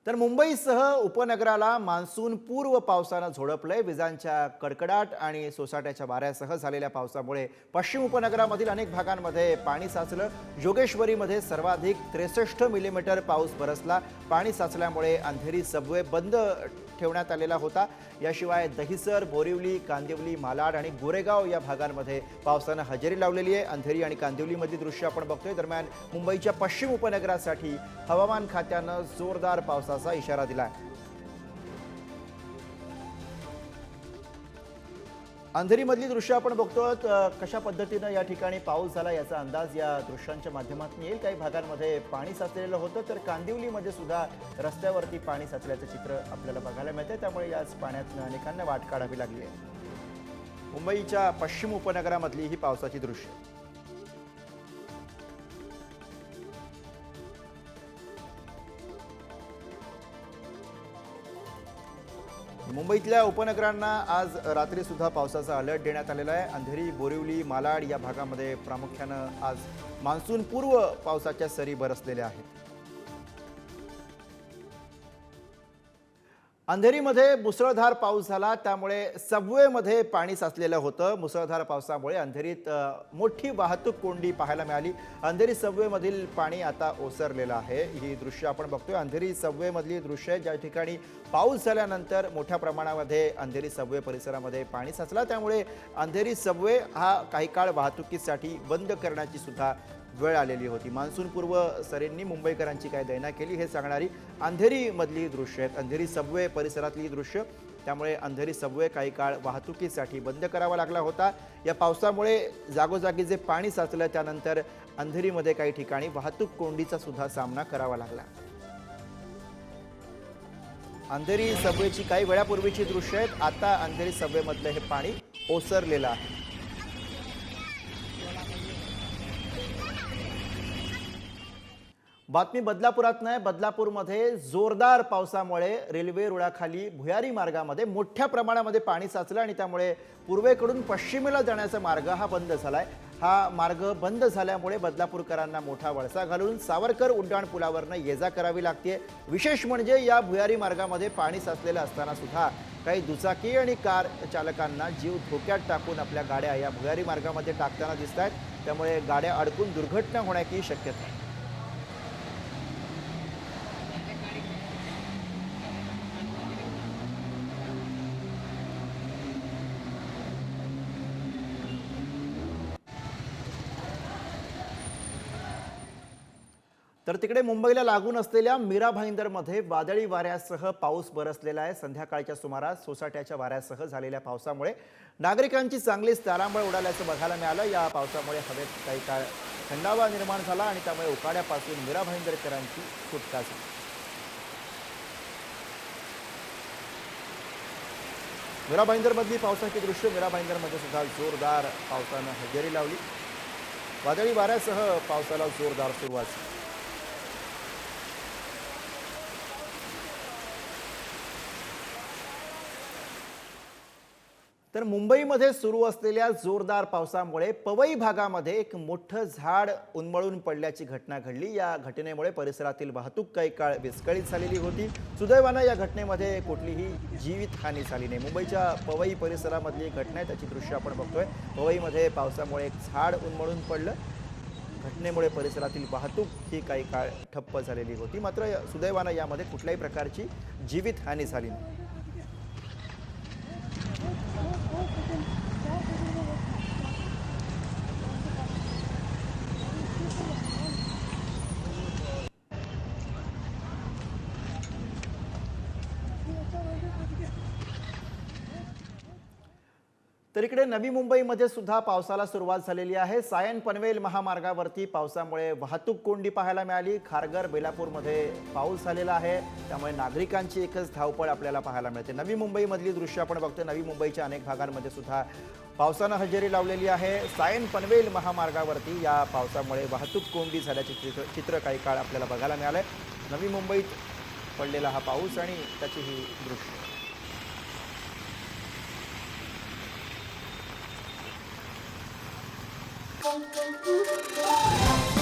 तर मुंबईसह उपनगराला मान्सून पूर्व पावसानं झोडपलंय। विजांच्या कडकडाट आणि सोसाट्याच्या वाऱ्यासह झालेल्या पावसामुळे पश्चिम उपनगरामधील अनेक भागांमध्ये पाणी साचलं। जोगेश्वरीमध्ये सर्वाधिक 63 मिलीमीटर पाऊस बरसला। पाणी साचल्यामुळे अंधेरी सबवे बंद ठेवण्यात आलेला होता। याशिवाय दहिसर, बोरिवली, कांदिवली, मालाड आणि गोरेगाव या भागांमध्ये पावसानं हजेरी लावलेली आहे। अंधेरी आणि कांदिवलीमधली दृश्य आपण बघतोय। दरम्यान मुंबईच्या पश्चिम उपनगरासाठी हवामान खात्यानं जोरदार पावसाचा इशारा दिलाय। अंधेरीमधली दृश्य आपण बघतोय। कशा पद्धतीने या ठिकाणी पाऊस झाला याचा अंदाज या दृश्यांच्या माध्यमातून येईल। काही भागांमध्ये पाणी साचलेलं होतं, तर कांदिवलीमध्ये सुद्धा रस्त्यावरती पाणी साचल्याचं चित्र आपल्याला बघायला मिळते। त्यामुळे याच पाण्यातून अनेकांना वाट काढावी लागली आहे। मुंबईच्या पश्चिम उपनगरामधली ही पावसाची दृश्य। मुंबईतल्या उपनगरांना आज रात्री सुद्धा पावसाचा अलर्ट देण्यात आलेला आहे। अंधेरी, बोरिवली, मालाड या भागामध्ये प्रामुख्याने आज मान्सून पूर्व पावसाच्या सरी बरसलेल्या आहेत। अंधेरीमध्ये मुसळधार पाऊस झाला, त्यामुळे सबवेमध्ये पाणी साचलेलं होतं। मुसळधार पावसामुळे अंधेरीत मोठी वाहतूक कोंडी पाहायला मिळाली। अंधेरी सबवेमधील पाणी आता ओसरलेलं आहे। ही दृश्य आपण बघतोय। अंधेरी सबवेमधली दृश्य, ज्या ठिकाणी पाऊस झाल्यानंतर मोठ्या प्रमाणामध्ये अंधेरी सबवे परिसरामध्ये पाणी साचला, त्यामुळे अंधेरी सबवे हा काही काळ वाहतुकीसाठी बंद करण्याची सुद्धा वेळ आलेली होती। मान्सून पूर्व सरींनी मुंबईकरांची काय दैना केली हे सांगणारी अंधेरी मधली दृश्य आहेत। अंधेरी सबवे परिसरातली दृश्य, त्यामुळे अंधेरी सबवे काही काळ वाहतुकीसाठी बंद करावा लागला होता। या पावसामुळे जागोजागी जे पाणी साचलं, त्यानंतर अंधेरीमध्ये काही ठिकाणी वाहतूक कोंडीचा सुद्धा सामना करावा लागला। अंधेरी सबवेची काही वेळापूर्वीची दृश्य आहेत। आता अंधेरी सबवेमधलं हे पाणी ओसरलेलं आहे। बातमी बदलापुरात नाही। बदलापूरमध्ये जोरदार पावसामुळे रेल्वे रुळाखाली भुयारी मार्गामध्ये मोठ्या प्रमाणामध्ये पाणी साचलं आणि त्यामुळे पूर्वेकडून पश्चिमेला जाण्याचा मार्ग हा बंद झालाय। हा मार्ग बंद झाल्यामुळे बदलापूरकरांना मोठा वळसा घालून सावरकर उड्डाण पुलावरनं ये-जा करावी लागते। विशेष म्हणजे या भुयारी मार्गामध्ये पाणी साचलेलं असताना सुद्धा काही दुचाकी आणि कार चालकांना जीव धोक्यात टाकून आपल्या गाड्या या भुयारी मार्गामध्ये टाकताना दिसत आहेत। त्यामुळे गाड्या अडकून दुर्घटना होण्याची शक्यता आहे। तर तिकडे मुंबईला लागून असलेल्या मीरा भाईंदरमध्ये वादळी वाऱ्यासह पाऊस बरसलेला आहे। संध्याकाळच्या सुमारास सोसाट्याच्या वाऱ्यासह झालेल्या पावसामुळे नागरिकांची चांगलीच तारांबळ उडाल्याचं बघायला मिळालं। या पावसामुळे हवेत काही काळ थंडावा निर्माण झाला आणि त्यामुळे उकाड्यापासून मीरा भाईंदरकरांची सुटका झाली। मीरा भाईंदरमधली पावसाची दृश्य। मीरा भाईंदरमध्ये सुद्धा जोरदार पावसानं हजेरी लावली। वादळी वाऱ्यासह पावसाला जोरदार सुरुवात झाली। तर मुंबईमध्ये सुरू असलेल्या जोरदार पावसामुळे पवई भागामध्ये एक मोठं झाड उन्मळून पडल्याची घटना घडली। या घटनेमुळे परिसरातील वाहतूक काही काळ विस्कळीत झालेली होती। सुदैवानं या घटनेमध्ये कुठलीही जीवितहानी झाली नाही। मुंबईच्या पवई परिसरामधली घटना आहे, त्याची दृश्य आपण बघतोय। पवईमध्ये पावसामुळे एक झाड उन्मळून पडलं। घटनेमुळे परिसरातील वाहतूक ही काही काळ ठप्प झालेली होती। मात्र सुदैवानं यामध्ये कुठल्याही प्रकारची जीवितहानी झाली नाही। तर इकडे नवी मुंबईमध्ये सुद्धा पावसाला सुरुवात झालेली आहे। सायन पनवेल महामार्गावरती पावसामुळे वाहतूक कोंडी पाहायला मिळाली। खारघर, बेलापूरमध्ये पाऊस झालेला आहे, त्यामुळे नागरिकांची एकच धावपळ आपल्याला पाहायला मिळते। नवी मुंबईमधली दृश्य आपण बघतोय। नवी मुंबईच्या अनेक भागांमध्ये सुद्धा पावसानं हजेरी लावलेली आहे। सायन पनवेल महामार्गावरती या पावसामुळे वाहतूक कोंडी झाल्याचे चित्र काही काळ आपल्याला बघायला मिळालंय। नवी मुंबईत पडलेला हा पाऊस आणि त्याची ही दृश्य। Thank you.